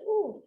Ooh.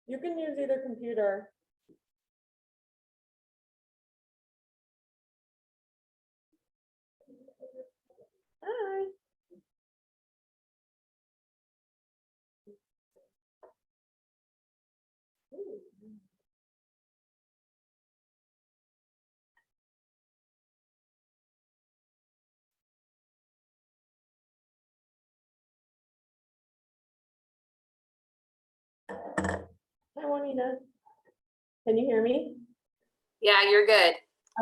You can use either computer. Hi. Hi, Juanita. Can you hear me? Yeah, you're good.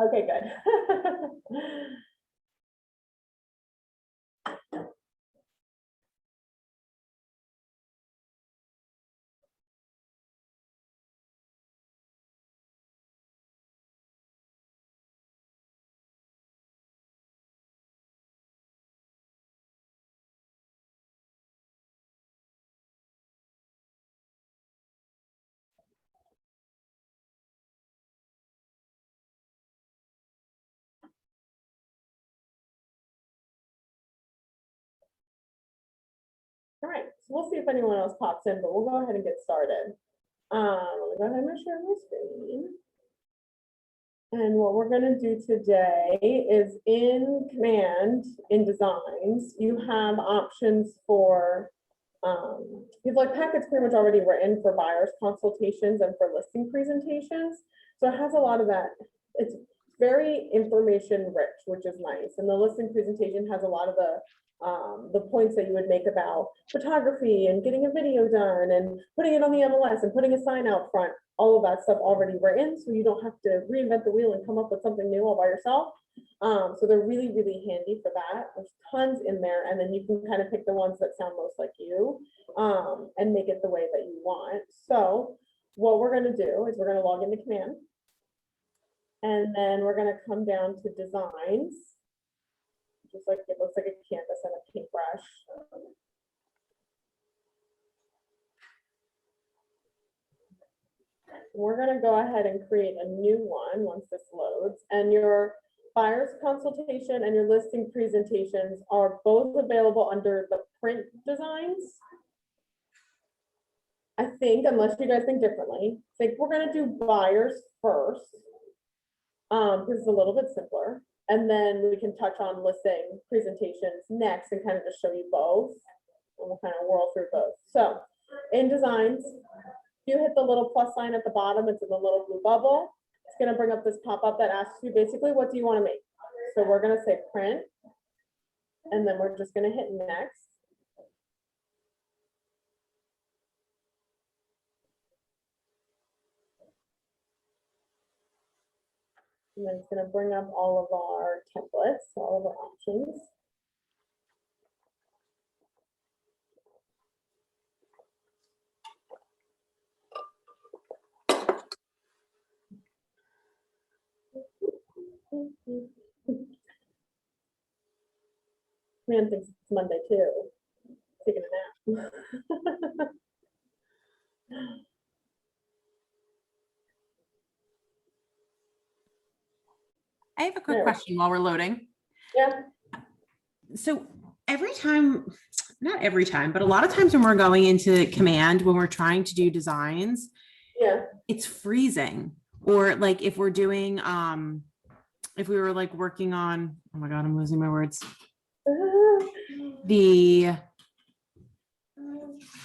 Okay, good. All right, so we'll see if anyone else pops in, but we'll go ahead and get started. Let me go ahead and share my screen. And what we're going to do today is in Command, in Designs, you have options for, you've like packets pretty much already written for buyers consultations and for listing presentations. So it has a lot of that. It's very information rich, which is nice. And the listing presentation has a lot of the points that you would make about photography and getting a video done and putting it on the MLS and putting a sign out front, all of that stuff already written. So you don't have to reinvent the wheel and come up with something new all by yourself. So they're really, really handy for that. There's tons in there. And then you can kind of pick the ones that sound most like you and make it the way that you want. So what we're going to do is we're going to log into Command. And then we're going to come down to designs. Just like it looks like a canvas and a paintbrush. We're going to go ahead and create a new one once this loads. And your buyer's consultation and your listing presentations are both available under the print designs. I think, unless you guys think differently, I think we're going to do buyers first. Because it's a little bit simpler. And then we can touch on listing presentations next and kind of just show you both. And we'll kind of whirl through both. So in designs, if you hit the little plus sign at the bottom, it's in the little blue bubble. It's going to bring up this pop-up that asks you basically, what do you want to make? So we're going to say print. And then we're just going to hit next. And then it's going to bring up all of our templates, all of our options. Man thinks it's Monday too. Taking a nap. I have a quick question while we're loading. Yeah. So every time, not every time, but a lot of times when we're going into Command, when we're trying to do designs, Yeah. it's freezing. Or like if we're doing, if we were like working on, oh my God, I'm losing my words. The,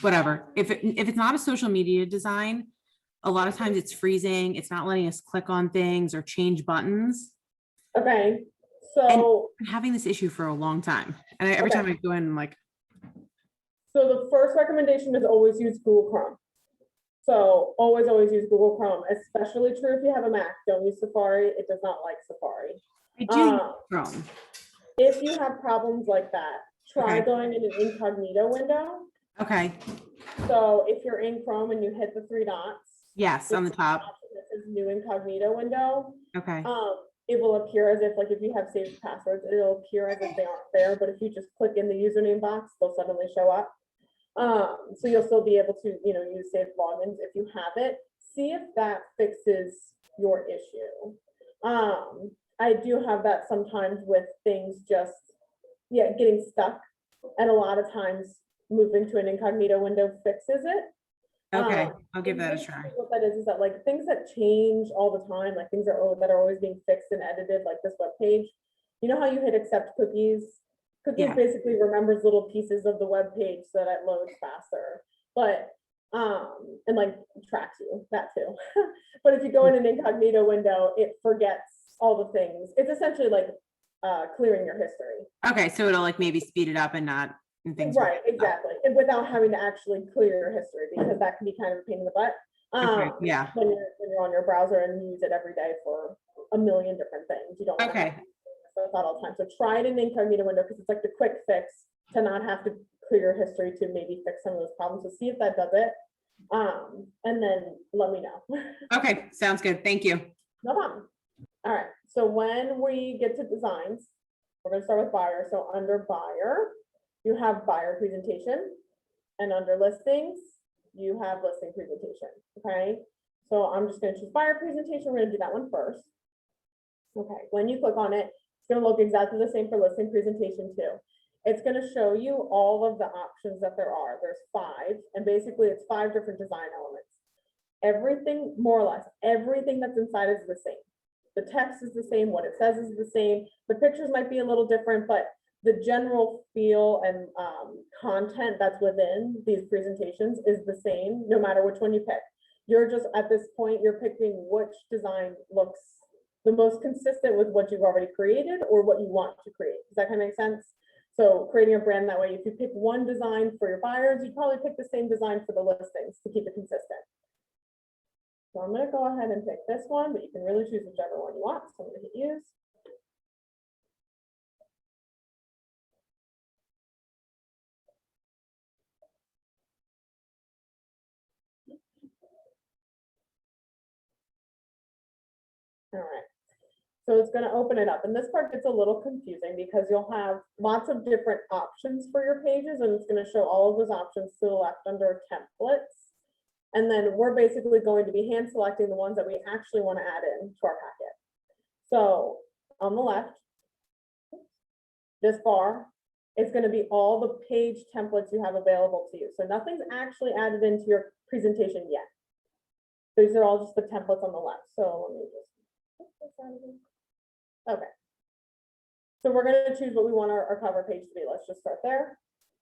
whatever, if it's not a social media design, a lot of times it's freezing. It's not letting us click on things or change buttons. Okay. So I'm having this issue for a long time. And every time I go in, I'm like, so the first recommendation is always use Google Chrome. So always use Google Chrome, especially true if you have a Mac. Don't use Safari. It does not like Safari. I do use Chrome. If you have problems like that, try Okay. going in an incognito window. Okay. So if you're in Chrome and you hit the three dots. Yes, on the top. This is new incognito window. Okay. It will appear as if, like, if you have saved passwords, it'll appear as if they aren't there. But if you just click in the username box, they'll suddenly show up. So you'll still be able to, you know, use saved logins if you have it. See if that fixes your issue. I do have that sometimes with things just, getting stuck. And a lot of times moving to an incognito window fixes it. Okay, I'll give that a try. What that is that like things that change all the time, like things that are always being fixed and edited, like this web page. You know how you hit accept cookies? Cookies basically remembers little pieces of the web page so that it loads faster. But and like tracks you, that too. But if you go in an incognito window, it forgets all the things. It's essentially like clearing your history. Okay, so it'll like maybe speed it up and not and things. Right, exactly. And without having to actually clear your history, because that can be kind of a pain in the butt. Okay, yeah. When you're on your browser and you use it every day for a million different things. You don't want to have to thought all the time. So try it in the incognito window because it's like the quick fix to not have to clear your history to maybe fix some of those problems. So see if that does it. And then let me know. Okay, sounds good. Thank you. No problem. All right. So when we get to designs, we're going to start with buyer. So under buyer, you have buyer presentation, and under listings, you have listing presentation. Okay. So I'm just going to choose buyer presentation. We're going to do that one first. Okay. When you click on it, it's going to look exactly the same for listing presentation too. It's going to show you all of the options that there are. There's 5, and basically it's 5 different design elements. Everything, more or less, everything that's inside is the same. The text is the same, what it says is the same. The pictures might be a little different, but the general feel and content that's within these presentations is the same, no matter which one you pick. You're just, at this point, you're picking which design looks the most consistent with what you've already created or what you want to create. Does that kind of make sense? So creating a brand that way, if you pick one design for your buyers, you'd probably pick the same design for the listings to keep it consistent. So I'm gonna go ahead and pick this one, but you can really choose whichever one you want. So I'm gonna hit use. All right. So it's going to open it up. And this part gets a little confusing because you'll have lots of different options for your pages, and it's going to show all of those options to the left under templates. And then we're basically going to be hand selecting the ones that we actually want to add in to our packet. So on the left, this bar is going to be all the page templates you have available to you. So nothing's actually added into your presentation yet. These are all just the templates on the left. So let me just put this out of here. Okay. So we're going to choose what we want our cover page to be. Let's just start there.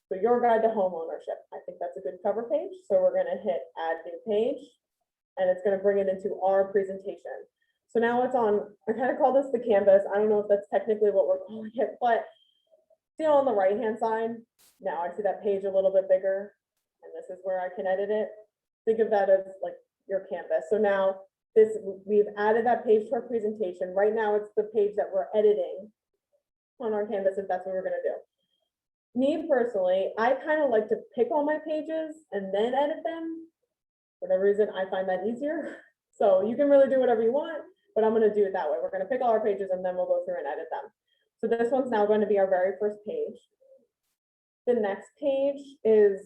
So your guide to home ownership. I think that's a good cover page. So we're going to hit add new page, and it's going to bring it into our presentation. So now it's on, I kind of call this the canvas. I don't know if that's technically what we're calling it, but see on the right hand side, now I see that page a little bit bigger, and this is where I can edit it. Think of that as like your canvas. So now we've added that page to our presentation. Right now it's the page that we're editing on our canvas, if that's what we're going to do. Me personally, I kind of like to pick all my pages and then edit them. For whatever reason, I find that easier. So you can really do whatever you want, but I'm going to do it that way. We're going to pick all our pages and then we'll go through and edit them. So this one's now going to be our very first page. The next page is,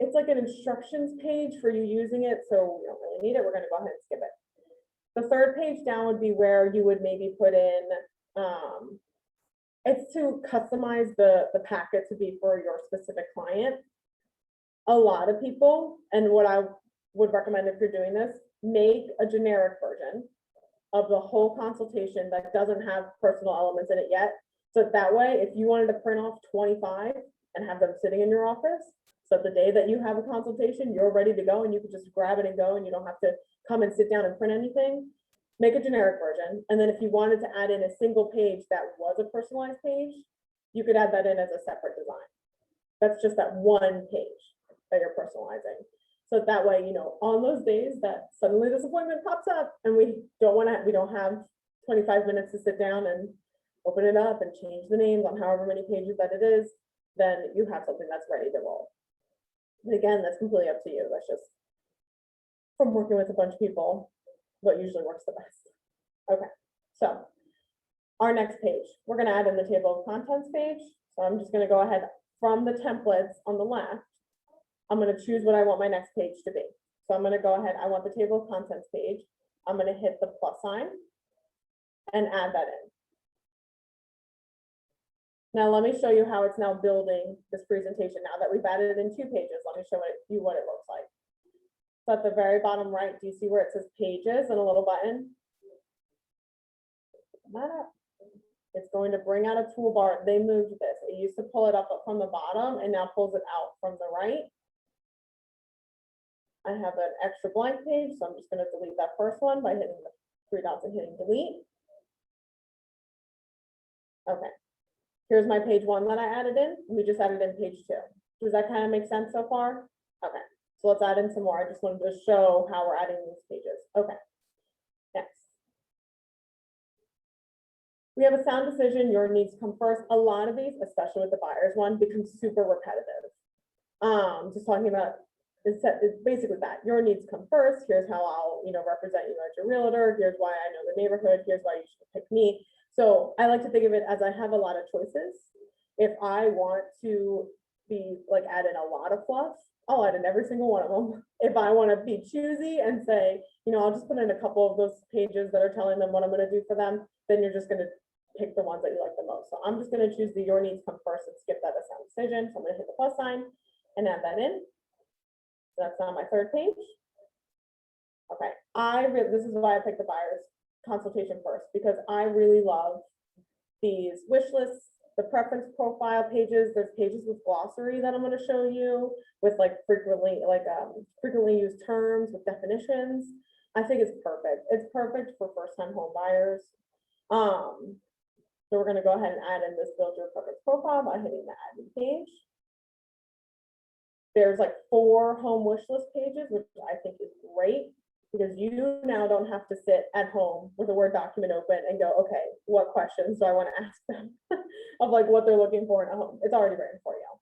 it's like an instructions page for you using it, so we don't really need it. We're going to go ahead and skip it. The third page down would be where you would maybe put in, it's to customize the packet to be for your specific client. A lot of people, and what I would recommend if you're doing this, make a generic version of the whole consultation that doesn't have personal elements in it yet. So that way, if you wanted to print off 25 and have them sitting in your office, so the day that you have a consultation, you're ready to go and you can just grab it and go and you don't have to come and sit down and print anything. Make a generic version. And then if you wanted to add in a single page that was a personalized page, you could add that in as a separate design. That's just that one page that you're personalizing. So that way, you know, on those days that suddenly this appointment pops up and we don't have 25 minutes to sit down and open it up and change the names on however many pages that it is, then you have something that's ready to roll. And again, that's completely up to you. That's just from working with a bunch of people, what usually works the best. Okay, so our next page, we're going to add in the table of contents page. So I'm just going to go ahead from the templates on the left. I'm going to choose what I want my next page to be. So I'm going to go ahead. I want the table of contents page. I'm going to hit the plus sign and add that in. Now let me show you how it's now building this presentation. Now that we've added in 2 pages, let me show you what it looks like. So at the very bottom right, do you see where it says pages and a little button? That up. It's going to bring out a toolbar. They moved this. It used to pull it up from the bottom and now pulls it out from the right. I have an extra blank page, so I'm just going to delete that first one by hitting the 3 dots and hitting delete. Okay. Here's my page 1 that I added in. We just added in page 2. Does that kind of make sense so far? Okay, so let's add in some more. I just wanted to show how we're adding these pages. Okay, next. We have a sound decision. Your needs come first. A lot of these, especially with the buyers one, becomes super repetitive. Just talking about it's basically that your needs come first. Here's how I'll, represent you as your realtor. Here's why I know the neighborhood. Here's why you should pick me. So I like to think of it as I have a lot of choices. If I want to be like add in a lot of fluff, I'll add in every single one of them. If I want to be choosy and say, I'll just put in a couple of those pages that are telling them what I'm going to do for them, then you're just going to pick the ones that you like the most. So I'm just going to choose the your needs come first and skip that as sound decision. So I'm going to hit the plus sign and add that in. So that's on my 3rd page. Okay, this is why I picked the buyer's consultation first, because I really love these wish lists, the preference profile pages. There's pages with glossary that I'm going to show you with frequently used terms with definitions. I think it's perfect. It's perfect for first-time home buyers. So we're gonna go ahead and add in this build your perfect profile by hitting the add new page. There's like 4 home wish list pages, which I think is great because you now don't have to sit at home with a Word document open and go, okay, what questions do I want to ask them of like what they're looking for in a home? It's already written for you.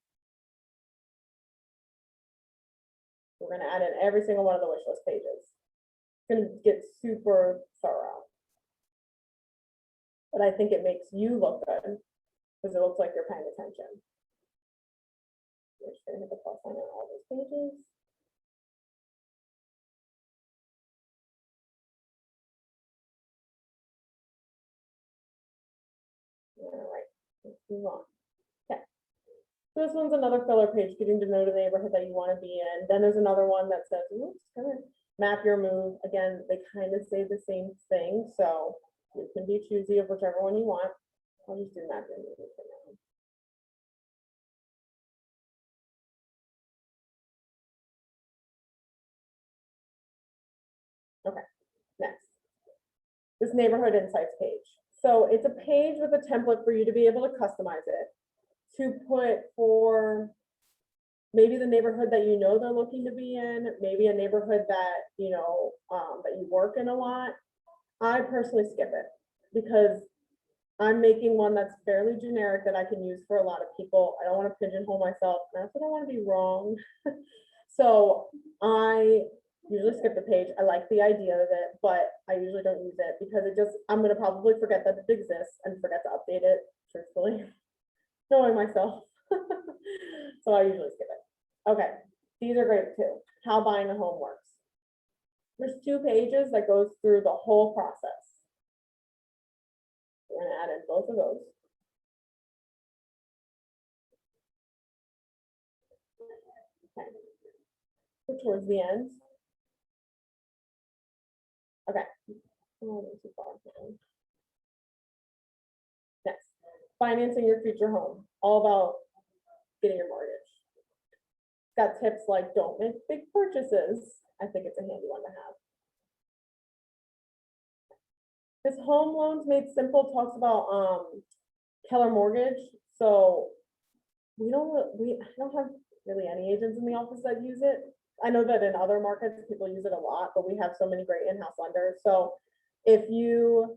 We're gonna add in every single one of the wish list pages. It's gonna get super thorough. But I think it makes you look good because it looks like you're paying attention. We're just gonna hit the plus sign on all those pages. All right, let's move on. Okay. So this one's another filler page, getting to know the neighborhood that you want to be in. Then there's another one that says, oops, come on, map your move. Again, they kind of say the same thing, so you can be choosy of whichever one you want. I'll just do map your move for now. Okay, next. This neighborhood insights page. So it's a page with a template for you to be able to customize it, to put for maybe the neighborhood that you know they're looking to be in, maybe a neighborhood that you know that you work in a lot. I personally skip it because I'm making one that's fairly generic that I can use for a lot of people. I don't want to pigeonhole myself, and I also don't want to be wrong. So I usually skip the page. I like the idea of it, but I usually don't use it because I'm gonna probably forget that it exists and forget to update it, truthfully, knowing myself. So I usually skip it. Okay, these are great too. How buying a home works. There's 2 pages that goes through the whole process. We're gonna add in both of those. Okay. We're towards the end. Okay. Oh, too far. Next, financing your future home. All about getting your mortgage. It's got tips like don't make big purchases. I think it's a handy one to have. This home loans made simple talks about Keller Mortgage. So I don't have really any agents in the office that use it. I know that in other markets people use it a lot, but we have so many great in-house lenders. So if you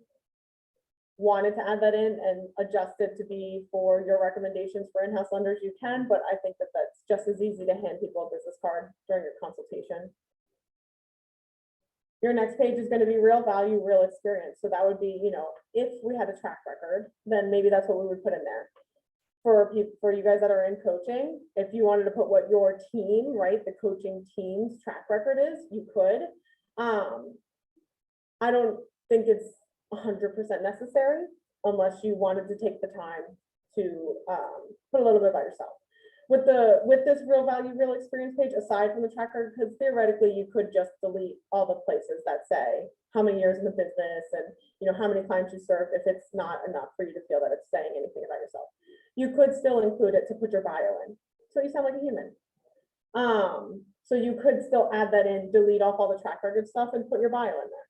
wanted to add that in and adjust it to be for your recommendations for in-house lenders, you can, but I think that that's just as easy to hand people a business card during your consultation. Your next page is going to be real value, real experience. So that would be, you know, if we had a track record, then maybe that's what we would put in there. For people, for you guys that are in coaching, if you wanted to put what your team, right, the coaching team's track record is, you could. I don't think it's 100% necessary unless you wanted to take the time to put a little bit about yourself. With this real value, real experience page, aside from the tracker, because theoretically you could just delete all the places that say how many years in the business and you know how many clients you serve if it's not enough for you to feel that it's saying anything about yourself. You could still include it to put your bio in, so you sound like a human. So you could still add that in, delete off all the track record stuff, and put your bio in there.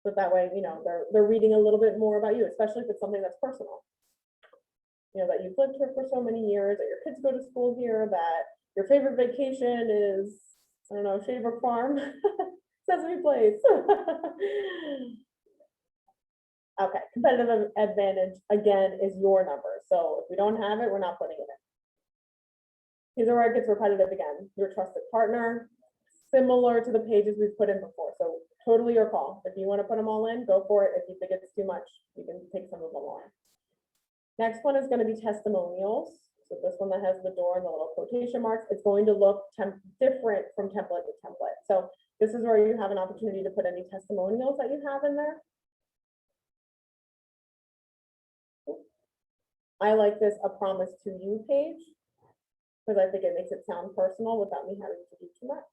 But that way, you know, they're reading a little bit more about you, especially if it's something that's personal. You know, that you've lived here for so many years, that your kids go to school here, that your favorite vacation is, I don't know, Shaver Farm, Sesame Place. Okay, competitive advantage, again, is your number. So if we don't have it, we're not putting it in. These are where it gets repetitive again. Your trusted partner, similar to the pages we've put in before. So totally your call. If you want to put them all in, go for it. If you think it's too much, you can take some of them on. Next one is going to be testimonials. So this one that has the door and the little quotation marks, it's going to look different from template to template. So this is where you have an opportunity to put any testimonials that you have in there. I like this a promise to you page because I think it makes it sound personal without me having to do too much.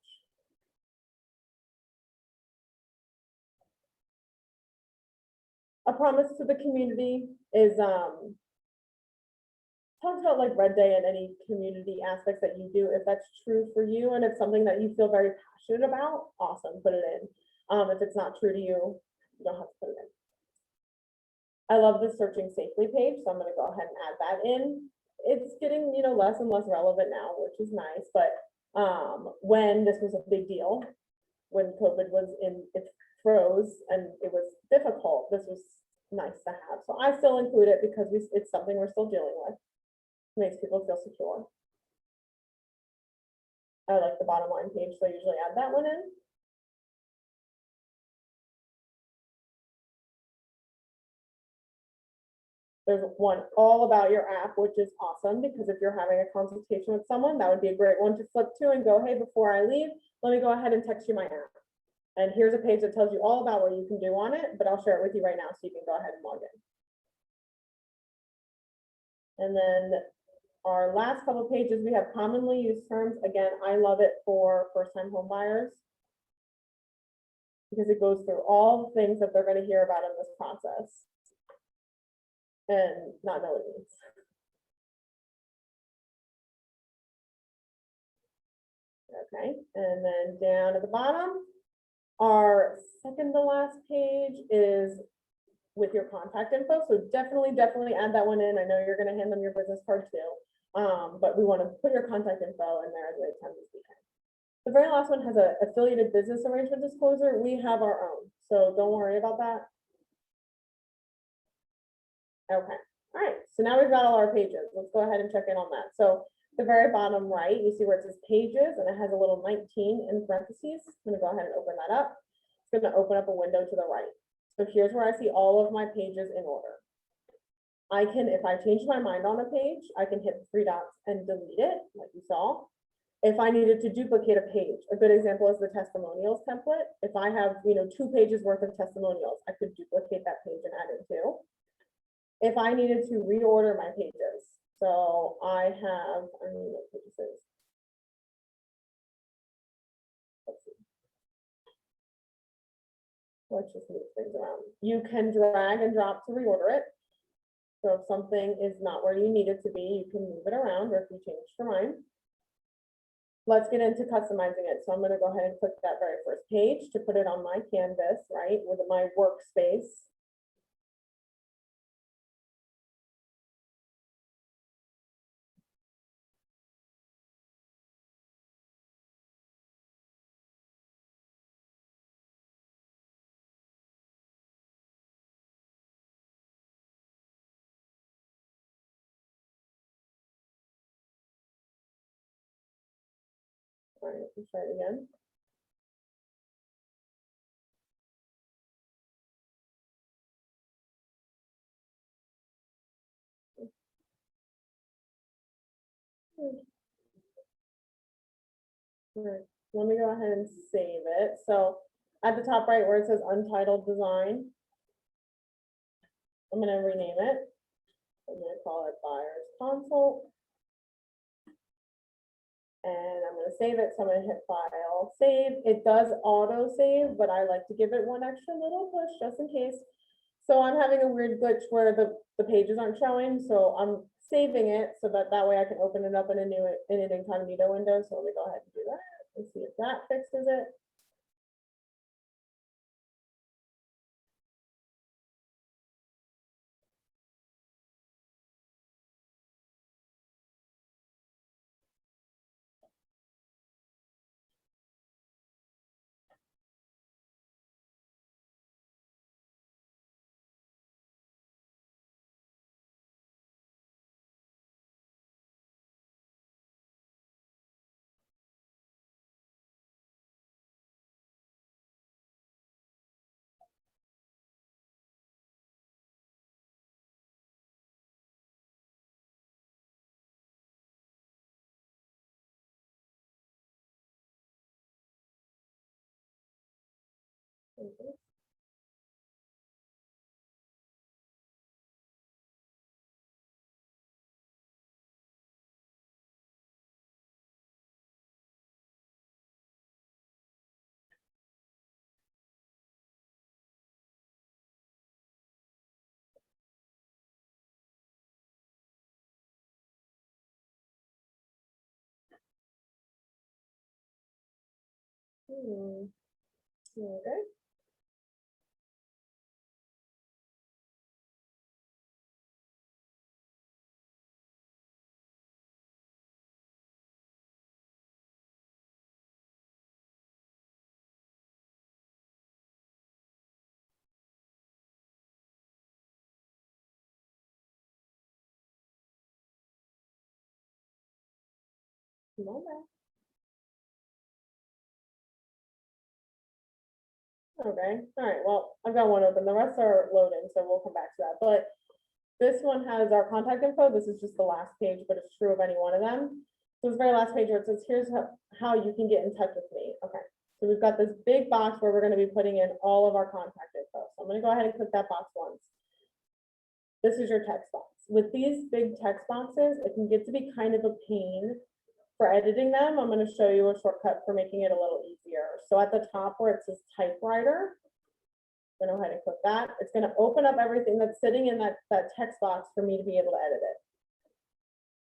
A promise to the community is talks about like Red Day and any community aspects that you do, if that's true for you and it's something that you feel very passionate about, awesome, put it in. If it's not true to you, you don't have to put it in. I love the searching safely page, so I'm gonna go ahead and add that in. It's getting, less and less relevant now, which is nice, but when this was a big deal, when COVID was it froze and it was difficult, this was nice to have. So I still include it because it's something we're still dealing with. Makes people feel secure. I like the bottom line page, so I usually add that one in. There's one all about your app, which is awesome because if you're having a consultation with someone, that would be a great one to flip to and go, hey, before I leave, let me go ahead and text you my app. And here's a page that tells you all about what you can do on it, but I'll share it with you right now so you can go ahead and log in. And then our last couple of pages, we have commonly used terms. Again, I love it for first-time home buyers because it goes through all the things that they're going to hear about in this process and not know what it means. Okay, and then down at the bottom, our second to last page is with your contact info. So definitely add that one in. I know you're going to hand them your business card too. But we want to put your contact info in there as we attend this weekend. The very last one has an affiliated business arrangement disclosure. We have our own, so don't worry about that. Okay, all right, so now we've got all our pages. Let's go ahead and check in on that. So the very bottom right, you see where it says pages and it has a little 19 in parentheses. I'm gonna go ahead and open that up. It's gonna open up a window to the right. So here's where I see all of my pages in order. I can, if I change my mind on a page, I can hit the 3 dots and delete it, like you saw. If I needed to duplicate a page, a good example is the testimonials template. If I have, 2 pages worth of testimonials, I could duplicate that page and add it too. If I needed to reorder my pages, so I have, I don't know what page this is. Let's see. Let's just move things around. You can drag and drop to reorder it. So if something is not where you need it to be, you can move it around, or if you change your mind. Let's get into customizing it. So I'm going to go ahead and click that very first page to put it on my canvas, right, with my workspace. All right, let's try it again. All right, let me go ahead and save it. So at the top right where it says untitled design, I'm going to rename it. I'm going to call it buyer's consult. And I'm going to save it. So I'm going to hit file, save. It does auto save, but I like to give it one extra little push just in case. So I'm having a weird glitch where the pages aren't showing. So I'm saving it so that way I can open it up in an incognito window. So let me go ahead and do that and see if that fixes it. Okay. Okay. Come on back. Okay, all right, well, I've got one open, the rest are loading, so we'll come back to that, but this one has our contact info, this is just the last page, but it's true of any one of them. So this very last page where it says, here's how you can get in touch with me, okay. So we've got this big box where we're gonna be putting in all of our contact info, so I'm gonna go ahead and click that box once. This is your text box. With these big text boxes, it can get to be kind of a pain for editing them. I'm going to show you a shortcut for making it a little easier. So at the top where it says typewriter, I'm going to go ahead and click that. It's going to open up everything that's sitting in that text box for me to be able to edit it.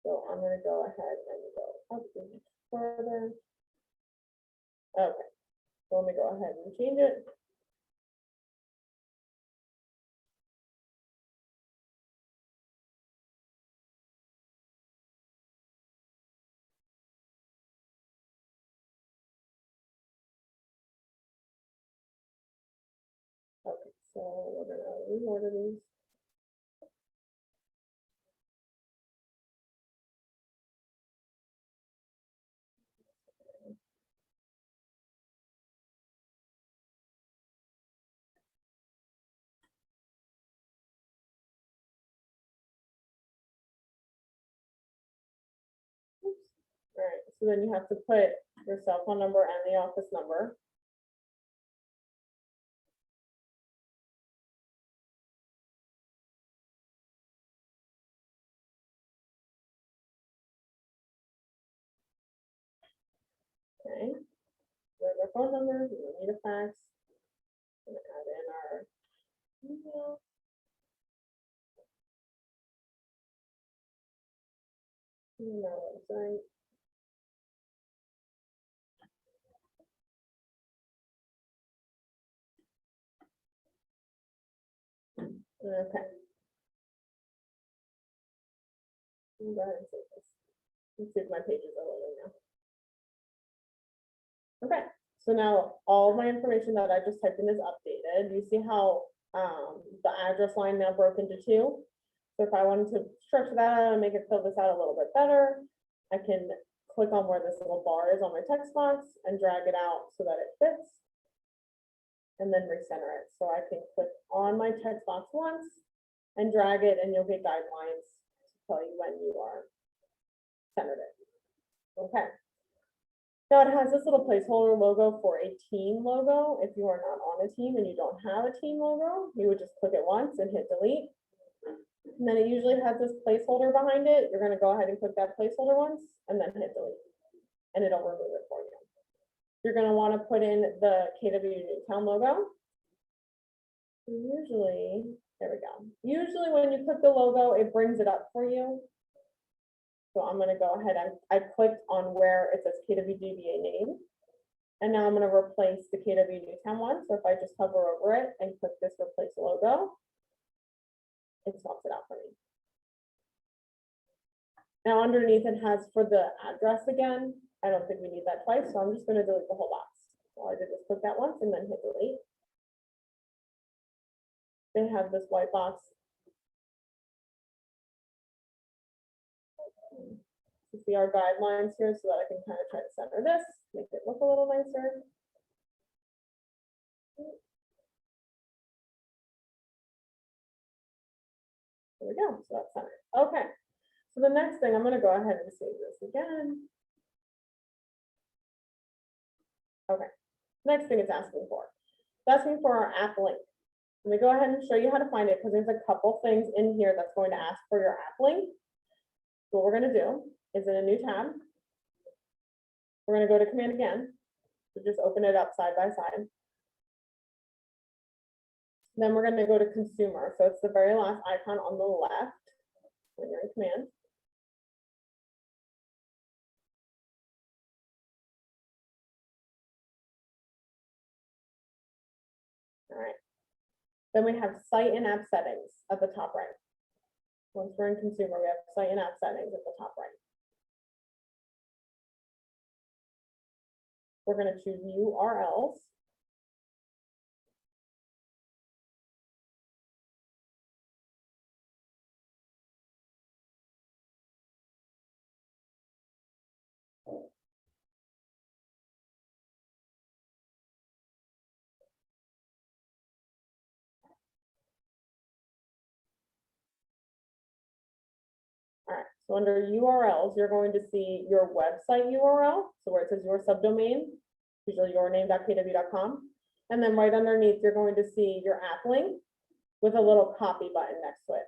So I'm going to go ahead and go up even further. Okay, so let me go ahead and change it. Okay, so we're going to reorder these. All right, so then you have to put your cell phone number and the office number. Okay, there's our phone number, we don't need a fax. I'm gonna add in our email. Email website. Okay. Go ahead and save this. Let's see if my pages are loading now. Okay, so now all of my information that I just typed in is updated. You see how the address line now broke into two? So if I wanted to stretch that out and make it fill this out a little bit better, I can click on where this little bar is on my text box and drag it out so that it fits. And then recenter it. So I can click on my text box once and drag it, and you'll get guidelines to tell you when you are centered it. Okay. Now it has this little placeholder logo for a team logo. If you are not on a team and you don't have a team logo, you would just click it once and hit delete. And then it usually has this placeholder behind it. You're going to go ahead and click that placeholder once and then hit delete, and it'll remove it for you. You're going to want to put in the KW Newtown logo. Usually, there we go. Usually when you click the logo, it brings it up for you. So I'm going to go ahead and I clicked on where it says KWDBA name. And now I'm going to replace the KW Newtown one. So if I just hover over it and click this replace logo, it swaps it out for me. Now underneath it has for the address again. I don't think we need that twice, so I'm just going to delete the whole box. All I did was click that once and then hit delete. They have this white box. You see our guidelines here so that I can kind of try to center this, make it look a little nicer. There we go, so that's centered. Okay, so the next thing, I'm going to go ahead and save this again. Okay, next thing it's asking for. It's asking for our app link. Let me go ahead and show you how to find it because there's a couple things in here that's going to ask for your app link. So what we're going to do is in a new tab, we're going to go to command again. So just open it up side by side. Then we're going to go to consumer. So it's the very last icon on the left when you're in command. right. Then we have site and app settings at the top right. Once we're in consumer, we have site and app settings at the top right. We're going to choose URLs. All right, so under URLs, you're going to see your website URL. So where it says your subdomain, usually yourname.kw.com. And then right underneath, you're going to see your app link with a little copy button next to it.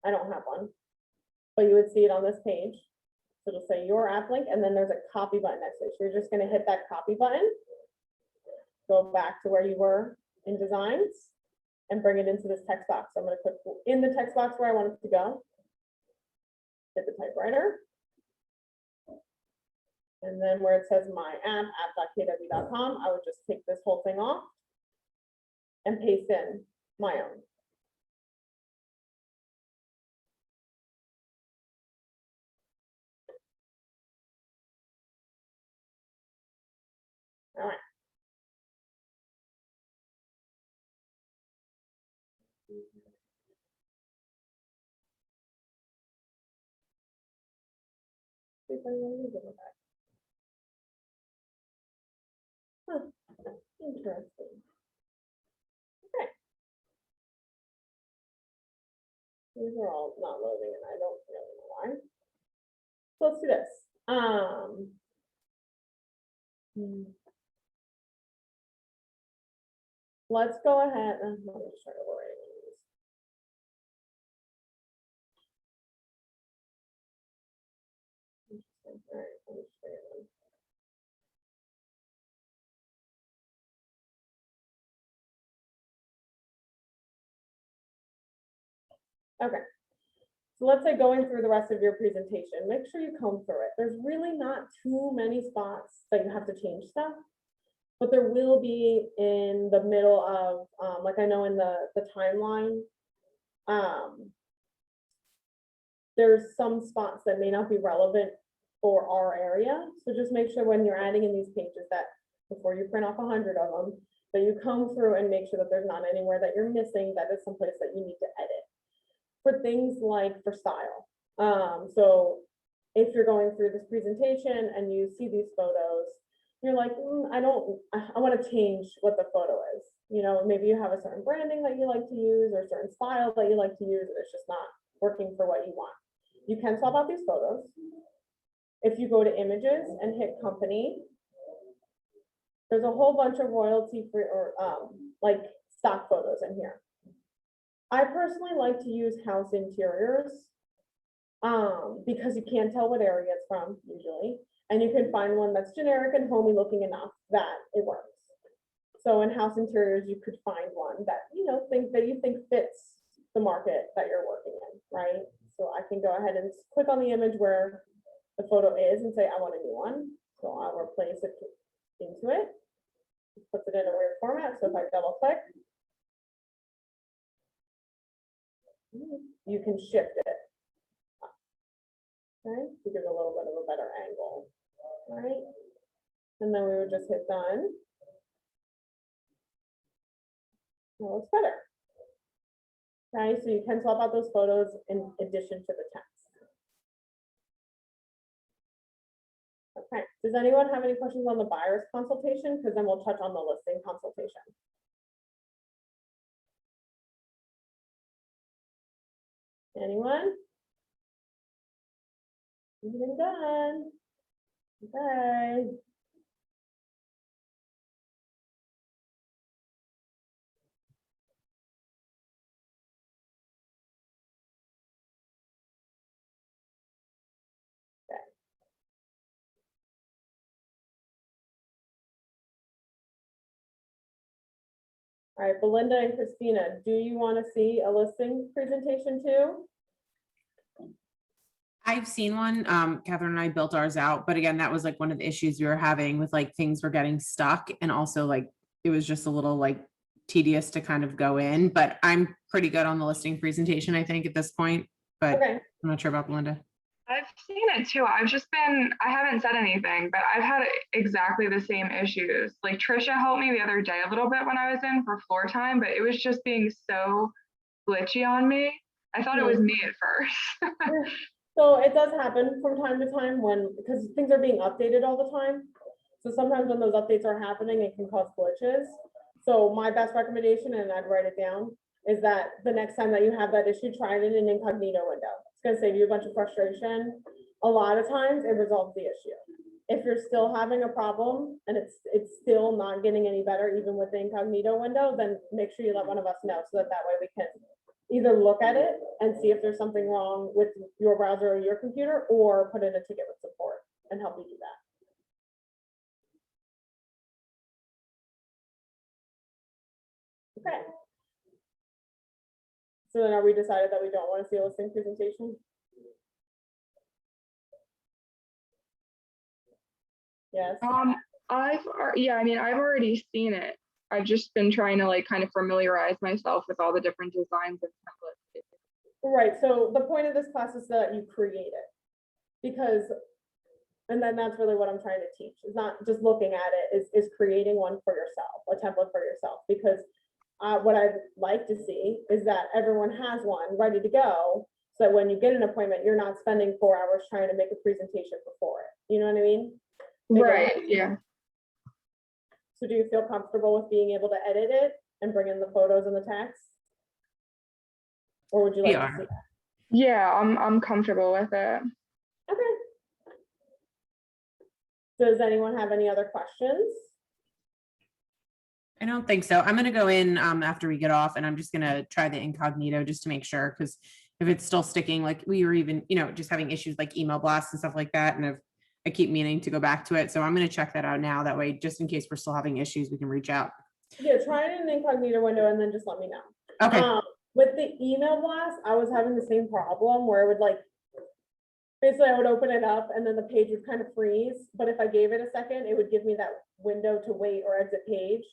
I don't have one, but you would see it on this page. So it'll say your app link, and then there's a copy button next to it. So you're just going to hit that copy button, go back to where you were in designs, and bring it into this text box. So I'm going to click in the text box where I want it to go. Hit the typewriter. And then where it says my app, app.kw.com, I would just take this whole thing off and paste in my own. All right. See if I can use it with that. Huh. Interesting. Okay. These are all not loading and I don't really know why. So let's do this. Let's go ahead. Let me just try to overwrite one of these. Interesting. All right, let me just bring it in. Okay. So let's say going through the rest of your presentation, make sure you comb through it. There's really not too many spots that you have to change stuff, but there will be in the middle of, like I know in the timeline, there's some spots that may not be relevant for our area. So just make sure when you're adding in these pages that before you print off 100 of them, that you comb through and make sure that there's not anywhere that you're missing, that is someplace that you need to edit. For things like for style. So if you're going through this presentation and you see these photos, you're like, I want to change what the photo is. You know, maybe you have a certain branding that you like to use or a certain style that you like to use, and it's just not working for what you want. You can swap out these photos. If you go to images and hit company, there's a whole bunch of royalty free or like stock photos in here. I personally like to use house interiors because you can't tell what area it's from usually, and you can find one that's generic and homey looking enough that it works. So in house interiors, you could find one that you think fits the market that you're working in, right? So I can go ahead and click on the image where the photo is and say I want a new one. So I'll replace it into it. It puts it in a weird format. So if I double click, you can shift it. Okay, to give it a little bit of a better angle. All right. And then we would just hit done. That looks better. Okay, so you can swap out those photos in addition to the text. Okay, does anyone have any questions on the buyer's consultation? Because then we'll touch on the listing consultation. Anyone? Even done. Okay. All right, Belinda and Christina, do you want to see a listing presentation too? I've seen one. Catherine and I built ours out, but again, that was like one of the issues we were having with like things were getting stuck, and also like it was just a little like tedious to kind of go in, but I'm pretty good on the listing presentation, I think, at this point, but Okay, I'm not sure about Belinda. I've seen it too. I haven't said anything, but I've had exactly the same issues. Like Trisha helped me the other day a little bit when I was in for floor time, but it was just being so glitchy on me. I thought it was me at first. so it does happen from time to time because things are being updated all the time. So sometimes when those updates are happening, it can cause glitches. So my best recommendation, and I'd write it down, is that the next time that you have that issue, try it in an incognito window. It's gonna save you a bunch of frustration. A lot of times it resolves the issue. If you're still having a problem and it's still not getting any better, even with the incognito window, then make sure you let one of us know so that way we can either look at it and see if there's something wrong with your browser or your computer, or put in a ticket with support and help you do that. Okay. So then are we decided that we don't want to see a listing presentation? Yes. I've already seen it. I've just been trying to like kind of familiarize myself with all the different designs and templates. Right, so the point of this class is that you create it. Because, and then that's really what I'm trying to teach, is not just looking at it, is creating one for yourself, a template for yourself. Because what I'd like to see is that everyone has one ready to go, so that when you get an appointment, you're not spending 4 hours trying to make a presentation before it. You know what I mean? Right, yeah. So do you feel comfortable with being able to edit it and bring in the photos and the text? Or would you like to see that? Yeah, I'm comfortable with it. Okay. Does anyone have any other questions? I don't think so. I'm going to go in after we get off, and I'm just going to try the incognito just to make sure, because if it's still sticking, like we were even, just having issues like email blasts and stuff like that, and I keep meaning to go back to it. So I'm going to check that out now. That way, just in case we're still having issues, we can reach out. Yeah, try it in an incognito window and then just let me know. Okay. With the email blast, I was having the same problem where it would basically I would open it up and then the page would kind of freeze. But if I gave it a second, it would give me that window to wait or exit page.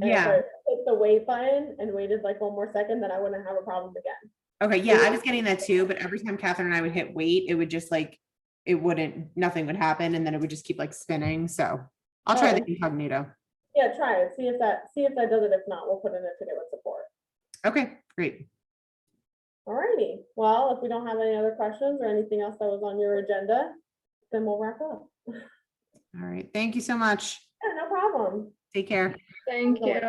And if I hit the wait button and waited like 1 more second, then I wouldn't have a problem again. Okay. Yeah, I was getting that too. But every time Catherine and I would hit wait, it would just nothing would happen. And then it would just keep spinning. So I'll try the incognito. Yeah, try it. See if that does it. If not, we'll put in a ticket with support. Okay, great. All righty. Well, if we don't have any other questions or anything else that was on your agenda, then we'll wrap up. All right. Thank you so much. Yeah, no problem. Take care. Thank you.